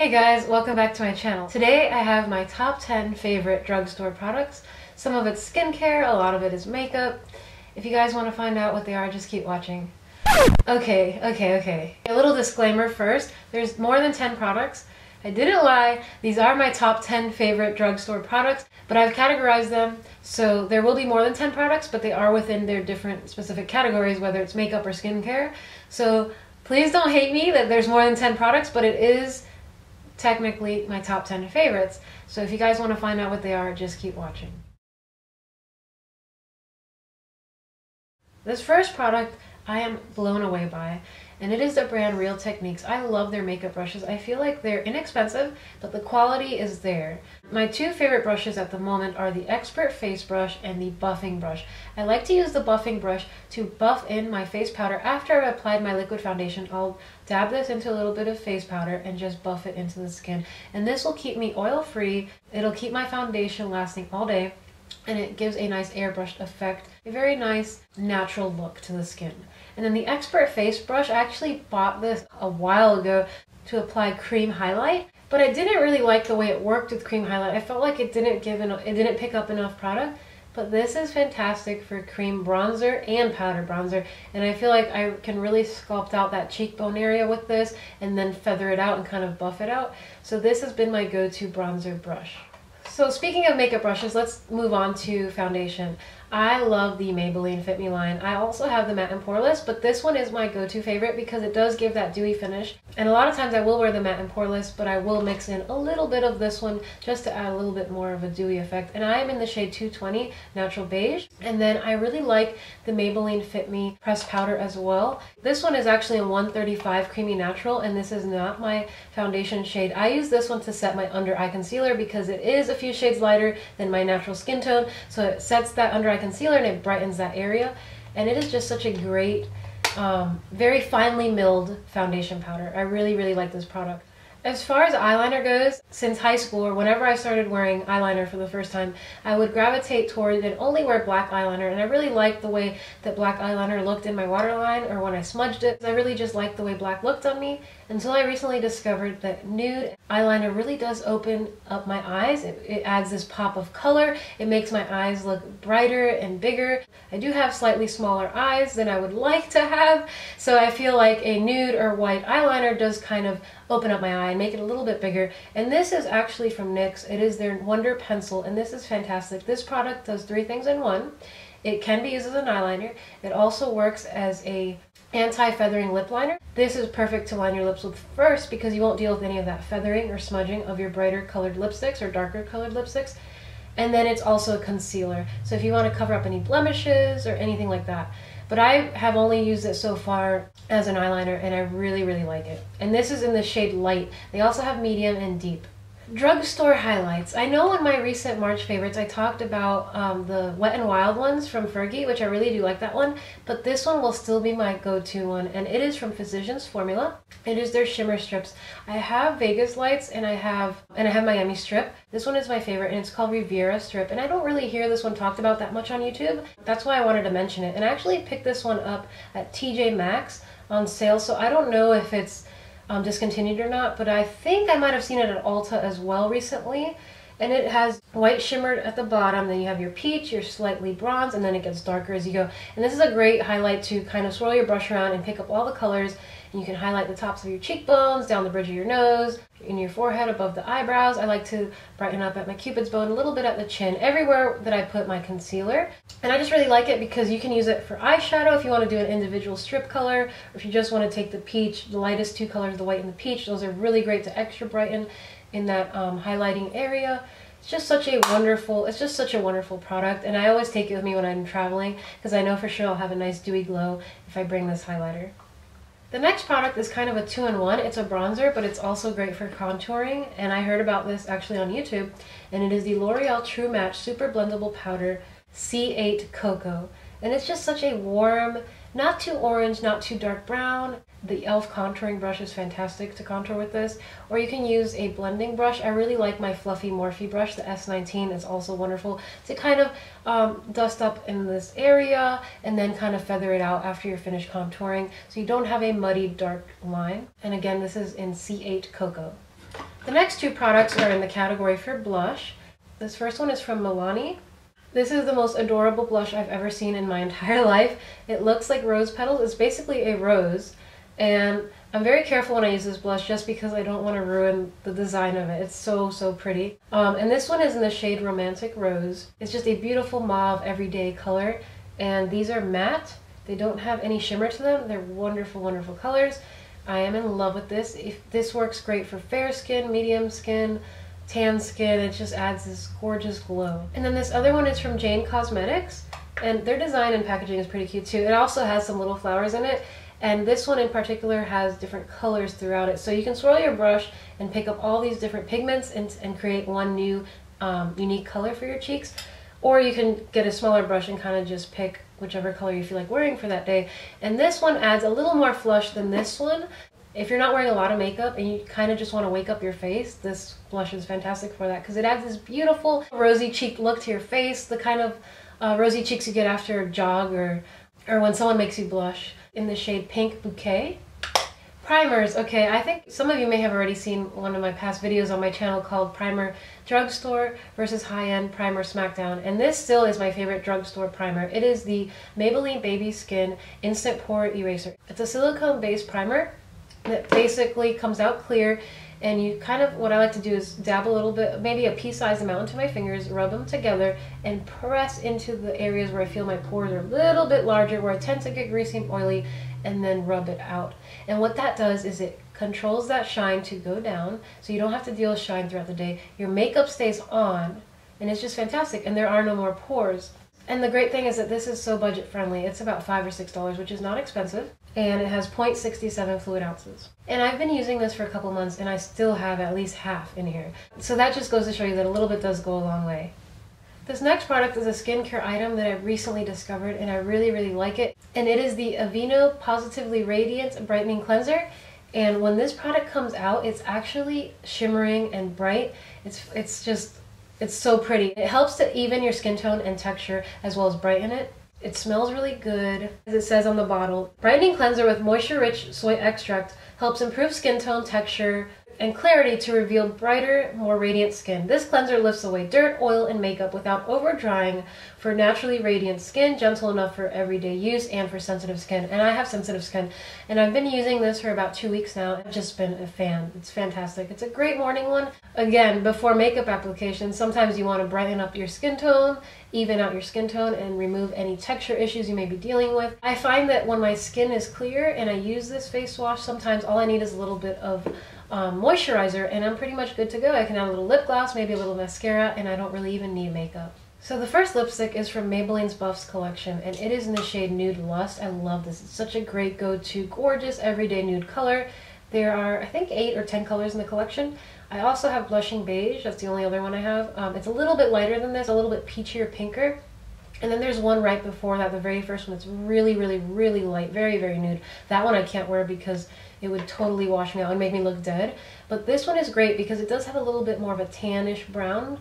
Hey guys, welcome back to my channel. Today I have my top 10 favorite drugstore products. Some of it's skincare, a lot of it is makeup. If you guys want to find out what they are, just keep watching. Okay. A little disclaimer first. There's more than 10 products. I didn't lie. These are my top 10 favorite drugstore products, but I've categorized them, so there will be more than 10 products, but they are within their different specific categories, whether it's makeup or skincare. So please don't hate me that there's more than 10 products, but it is technically my top 10 favorites. So if you guys want to find out what they are, just keep watching. This first product I am blown away by, and it is the brand Real Techniques. I love their makeup brushes. I feel like they're inexpensive, but the quality is there. My two favorite brushes at the moment are the Expert Face Brush and the Buffing Brush. I like to use the Buffing Brush to buff in my face powder. After I've applied my liquid foundation, I'll dab this into a little bit of face powder and just buff it into the skin. And this will keep me oil-free. It'll keep my foundation lasting all day, and it gives a nice airbrushed effect, a very nice natural look to the skin. And then the Expert Face Brush, I actually bought this a while ago to apply cream highlight, but I didn't really like the way it worked with cream highlight. I felt like it didn't pick up enough product, but this is fantastic for cream bronzer and powder bronzer, and I feel like I can really sculpt out that cheekbone area with this and then feather it out and kind of buff it out. So this has been my go-to bronzer brush. So speaking of makeup brushes, let's move on to foundation. I love the Maybelline Fit Me line. I also have the matte and poreless, but this one is my go-to favorite because it does give that dewy finish. And a lot of times I will wear the matte and poreless, but I will mix in a little bit of this one just to add a little bit more of a dewy effect. And I am in the shade 220 Natural Beige. And then I really like the Maybelline Fit Me pressed powder as well. This one is actually a 135 Creamy Natural, and this is not my foundation shade. I use this one to set my under eye concealer because it is a few shades lighter than my natural skin tone. So it sets that under eye concealer and it brightens that area, and it is just such a great very finely milled foundation powder. I really like this product. As far as eyeliner goes, since high school or whenever I started wearing eyeliner for the first time, I would gravitate toward and only wear black eyeliner, and I really liked the way that black eyeliner looked in my waterline or when I smudged it. I really just liked the way black looked on me until I recently discovered that nude eyeliner really does open up my eyes. It adds this pop of color. It makes my eyes look brighter and bigger. I do have slightly smaller eyes than I would like to have, so I feel like a nude or white eyeliner does kind of open up my eye and make it a little bit bigger. And this is actually from NYX. It is their Wonder Pencil, and this is fantastic. This product does three things in one. It can be used as an eyeliner. It also works as a anti-feathering lip liner. This is perfect to line your lips with first because you won't deal with any of that feathering or smudging of your brighter colored lipsticks or darker colored lipsticks. And then it's also a concealer, so if you want to cover up any blemishes or anything like that. But I have only used it so far as an eyeliner, and I really like it. And this is in the shade Light. They also have medium and deep. Drugstore highlights. I know in my recent March favorites I talked about the Wet n Wild ones from Fergie, which I really do like that one, but this one will still be my go-to one, and it is from Physicians Formula. It is their shimmer strips. I have Vegas Lights and I have Miami Strip. This one is my favorite, and it's called Riviera Strip, and I don't really hear this one talked about that much on YouTube. That's why I wanted to mention it, and I actually picked this one up at TJ Maxx on sale, so I don't know if it's discontinued or not, but I think I might have seen it at Ulta as well recently. And it has white shimmer at the bottom, then you have your peach, your slightly bronze, and then it gets darker as you go. And this is a great highlight to kind of swirl your brush around and pick up all the colors, and you can highlight the tops of your cheekbones, down the bridge of your nose, in your forehead, above the eyebrows. I like to brighten up at my cupid's bow and a little bit at the chin, everywhere that I put my concealer. And I just really like it because you can use it for eyeshadow if you want to do an individual strip color, or if you just want to take the peach, the lightest two colors, the white and the peach. Those are really great to extra brighten in that highlighting area. It's just such a wonderful product, and I always take it with me when I'm traveling because I know for sure I'll have a nice dewy glow if I bring this highlighter. The next product is kind of a two-in-one. It's a bronzer, but it's also great for contouring, and I heard about this actually on YouTube, and it is the L'Oreal True Match Super Blendable Powder C8 Cocoa. And it's just such a warm, not too orange, not too dark brown. The e.l.f. contouring brush is fantastic to contour with this, or you can use a blending brush. I really like my fluffy Morphe brush. The S19 is also wonderful to kind of dust up in this area and then kind of feather it out after you're finished contouring so you don't have a muddy dark line. And again, this is in C8 Cocoa. The next two products are in the category for blush. This first one is from Milani. This is the most adorable blush I've ever seen in my entire life. It looks like rose petals. It's basically a rose, and I'm very careful when I use this blush just because I don't want to ruin the design of it. It's so, so pretty. And this one is in the shade Romantic Rose. It's just a beautiful mauve everyday color, and these are matte. They don't have any shimmer to them. They're wonderful, wonderful colors. I am in love with this. This works great for fair skin, medium skin, tan skin. It just adds this gorgeous glow. And then this other one is from Jane Cosmetics, and their design and packaging is pretty cute too. It also has some little flowers in it, and this one in particular has different colors throughout it. So you can swirl your brush and pick up all these different pigments and create one new unique color for your cheeks. Or you can get a smaller brush and kind of just pick whichever color you feel like wearing for that day. And this one adds a little more flush than this one. If you're not wearing a lot of makeup and you kind of just want to wake up your face, this blush is fantastic for that because it adds this beautiful rosy cheek look to your face, the kind of rosy cheeks you get after a jog or when someone makes you blush. In the shade Pink Bouquet. Primers. Okay, I think some of you may have already seen one of my past videos on my channel called Primer Drugstore versus High-End Primer Smackdown, and this still is my favorite drugstore primer. It is the Maybelline Baby Skin Instant Pore Eraser. It's a silicone-based primer that basically comes out clear, and you kind of, what I like to do is dab a little bit, maybe a pea-sized amount into my fingers, rub them together, and press into the areas where I feel my pores are a little bit larger, where I tend to get greasy and oily, and then rub it out. And what that does is it controls that shine to go down, so you don't have to deal with shine throughout the day. Your makeup stays on, and it's just fantastic, and there are no more pores. And the great thing is that this is so budget friendly. It's about $5 or $6, which is not expensive, and it has 0.67 fluid ounces. And I've been using this for a couple months, and I still have at least half in here. So that just goes to show you that a little bit does go a long way. This next product is a skincare item that I recently discovered, and I really, really like it. And it is the Aveeno Positively Radiant Brightening Cleanser. And when this product comes out, it's actually shimmering and bright. It's so pretty. It helps to even your skin tone and texture as well as brighten it. It smells really good. As it says on the bottle, brightening cleanser with moisture-rich soy extract helps improve skin tone, texture, and clarity to reveal brighter, more radiant skin. This cleanser lifts away dirt, oil, and makeup without over-drying for naturally radiant skin, gentle enough for everyday use and for sensitive skin. And I have sensitive skin, and I've been using this for about 2 weeks now. I've just been a fan. It's fantastic. It's a great morning one. Again, before makeup application, sometimes you want to brighten up your skin tone, even out your skin tone, and remove any texture issues you may be dealing with. I find that when my skin is clear and I use this face wash, sometimes all I need is a little bit of moisturizer, and I'm pretty much good to go. I can add a little lip gloss, maybe a little mascara, and I don't really even need makeup. So the first lipstick is from Maybelline's Buffs collection, and it is in the shade Nude Lust. I love this. It's such a great go-to, gorgeous, everyday nude color. There are, I think, 8 or 10 colors in the collection. I also have Blushing Beige. That's the only other one I have. It's a little bit lighter than this, a little bit peachier, pinker. And then there's one right before that, the very first one. It's really, really, really light, very, very nude. That one I can't wear because it would totally wash me out and make me look dead. But this one is great because it does have a little bit more of a tannish brown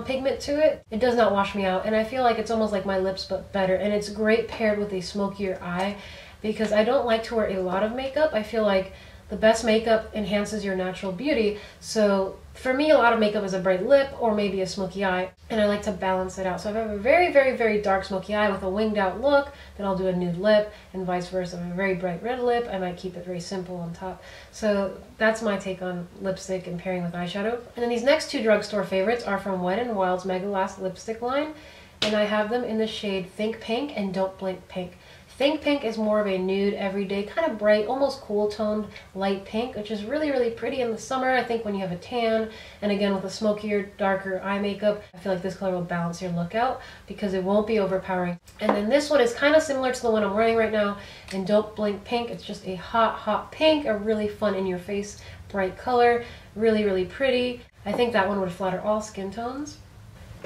pigment to it. It does not wash me out, and I feel like it's almost like my lips but better. And it's great paired with a smokier eye because I don't like to wear a lot of makeup. I feel like the best makeup enhances your natural beauty. So for me, a lot of makeup is a bright lip or maybe a smoky eye, and I like to balance it out. So if I have a very, very, very dark smoky eye with a winged out look, then I'll do a nude lip, and vice versa. If I have a very bright red lip, I might keep it very simple on top. So that's my take on lipstick and pairing with eyeshadow. And then these next two drugstore favorites are from Wet n Wild's Mega Last lipstick line, and I have them in the shade Think Pink and Don't Blink Pink. Think Pink is more of a nude, everyday, kind of bright, almost cool-toned light pink, which is really, really pretty in the summer, I think, when you have a tan. And again, with a smokier, darker eye makeup, I feel like this color will balance your look out because it won't be overpowering. And then this one is kind of similar to the one I'm wearing right now in Don't Blink Pink. It's just a hot, hot pink, a really fun in-your-face, bright color, really, really pretty. I think that one would flatter all skin tones.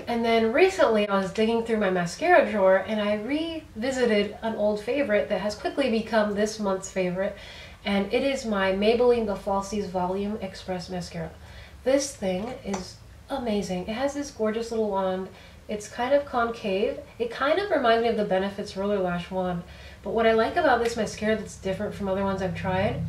And then recently I was digging through my mascara drawer and I revisited an old favorite that has quickly become this month's favorite, and it is my Maybelline The Falsies Volume Express Mascara. This thing is amazing. It has this gorgeous little wand. It's kind of concave. It kind of reminds me of the Benefits Roller Lash wand. But what I like about this mascara that's different from other ones I've tried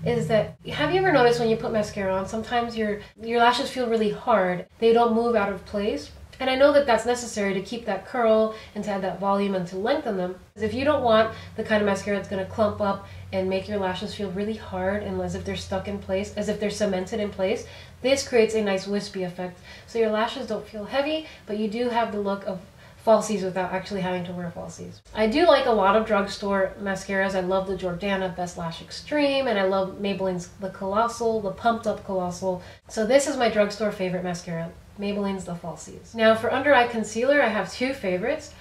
is that, have you ever noticed when you put mascara on, sometimes your lashes feel really hard. They don't move out of place. And I know that that's necessary to keep that curl and to add that volume and to lengthen them. If you don't want the kind of mascara that's going to clump up and make your lashes feel really hard and as if they're stuck in place, as if they're cemented in place, this creates a nice wispy effect. So your lashes don't feel heavy, but you do have the look of falsies without actually having to wear falsies. I do like a lot of drugstore mascaras. I love the Jordana Best Lash Extreme, and I love Maybelline's the Colossal, the Pumped Up Colossal. So this is my drugstore favorite mascara, Maybelline's the Falsies. Now for under eye concealer, I have two favorites.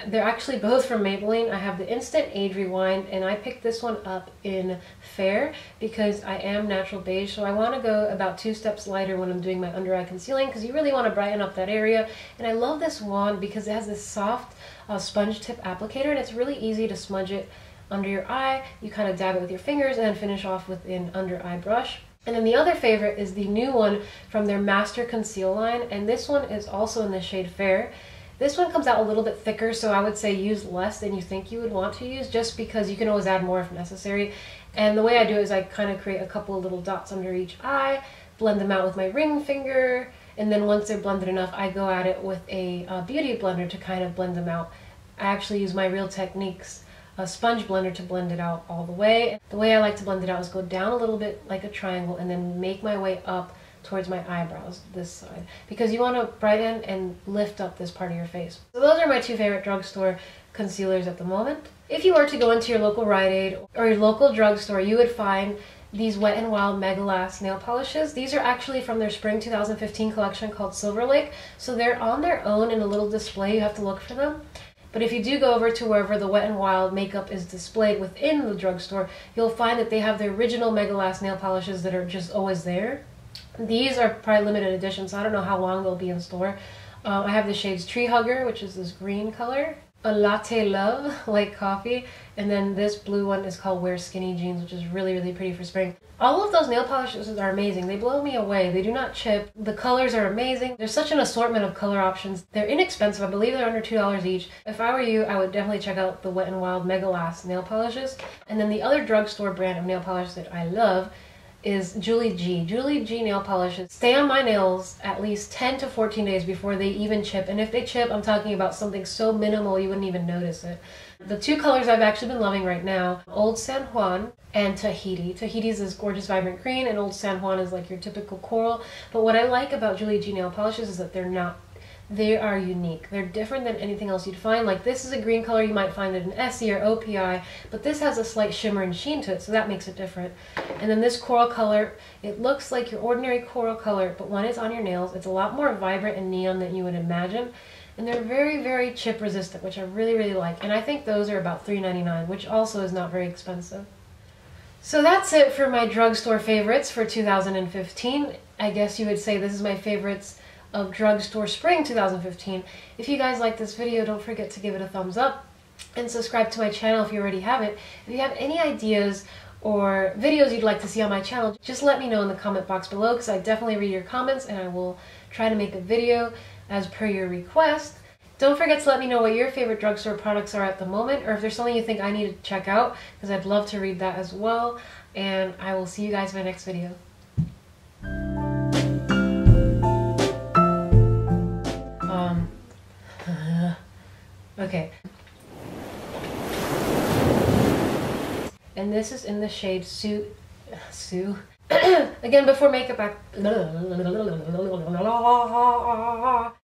They're actually both from Maybelline. I have the Instant Age Rewind, and I picked this one up in Fair because I am natural beige, so I want to go about 2 steps lighter when I'm doing my under eye concealing because you really want to brighten up that area. And I love this wand because it has this soft sponge tip applicator, and it's really easy to smudge it under your eye. You kind of dab it with your fingers and then finish off with an under eye brush. And then the other favorite is the new one from their Master Conceal line, and this one is also in the shade Fair. This one comes out a little bit thicker, so I would say use less than you think you would want to use, just because you can always add more if necessary. And the way I do it is I kind of create a couple of little dots under each eye, blend them out with my ring finger, and then once they're blended enough, I go at it with a beauty blender to kind of blend them out. I actually use my Real Techniques a sponge blender to blend it out all the way. The way I like to blend it out is go down a little bit like a triangle and then make my way up towards my eyebrows, this side, because you want to brighten and lift up this part of your face. So those are my two favorite drugstore concealers at the moment. If you were to go into your local Rite Aid or your local drugstore, you would find these Wet n Wild Mega Last nail polishes. These are actually from their spring 2015 collection called Silver Lake, so they're on their own in a little display. You have to look for them. But if you do go over to wherever the Wet n Wild makeup is displayed within the drugstore, you'll find that they have the original Mega Last nail polishes that are just always there. These are probably limited edition, so I don't know how long they'll be in store. I have the shades Tree Hugger, which is this green color, a Latte Love, like coffee, and then this blue one is called Wear Skinny Jeans, which is really, really pretty for spring. All of those nail polishes are amazing. They blow me away. They do not chip. The colors are amazing. There's such an assortment of color options. They're inexpensive. I believe they're under $2 each. If I were you, I would definitely check out the Wet n Wild Mega Last nail polishes. And then the other drugstore brand of nail polish that I love is Julie G. Julie G nail polishes stay on my nails at least 10 to 14 days before they even chip. And if they chip, I'm talking about something so minimal you wouldn't even notice it. The two colors I've actually been loving right now, Old San Juan and Tahiti. Tahiti is this gorgeous vibrant green, and Old San Juan is like your typical coral. But what I like about Julie G nail polishes is that they are unique. They're different than anything else you'd find. Like this is a green color, you might find it in Essie or OPI, but this has a slight shimmer and sheen to it, so that makes it different. And then this coral color, it looks like your ordinary coral color, but when it's on your nails, it's a lot more vibrant and neon than you would imagine. And they're very, very chip resistant, which I really, really like. And I think those are about $3.99, which also is not very expensive. So that's it for my drugstore favorites for 2015. I guess you would say this is my favorites of drugstore spring 2015. If you guys like this video, don't forget to give it a thumbs up and subscribe to my channel if you already have it. If you have any ideas or videos you'd like to see on my channel, just let me know in the comment box below, because I definitely read your comments and I will try to make a video as per your request. Don't forget to let me know what your favorite drugstore products are at the moment, or if there's something you think I need to check out, because I'd love to read that as well. And I will see you guys in my next video. Okay. And this is in the shade Sue. Again, before makeup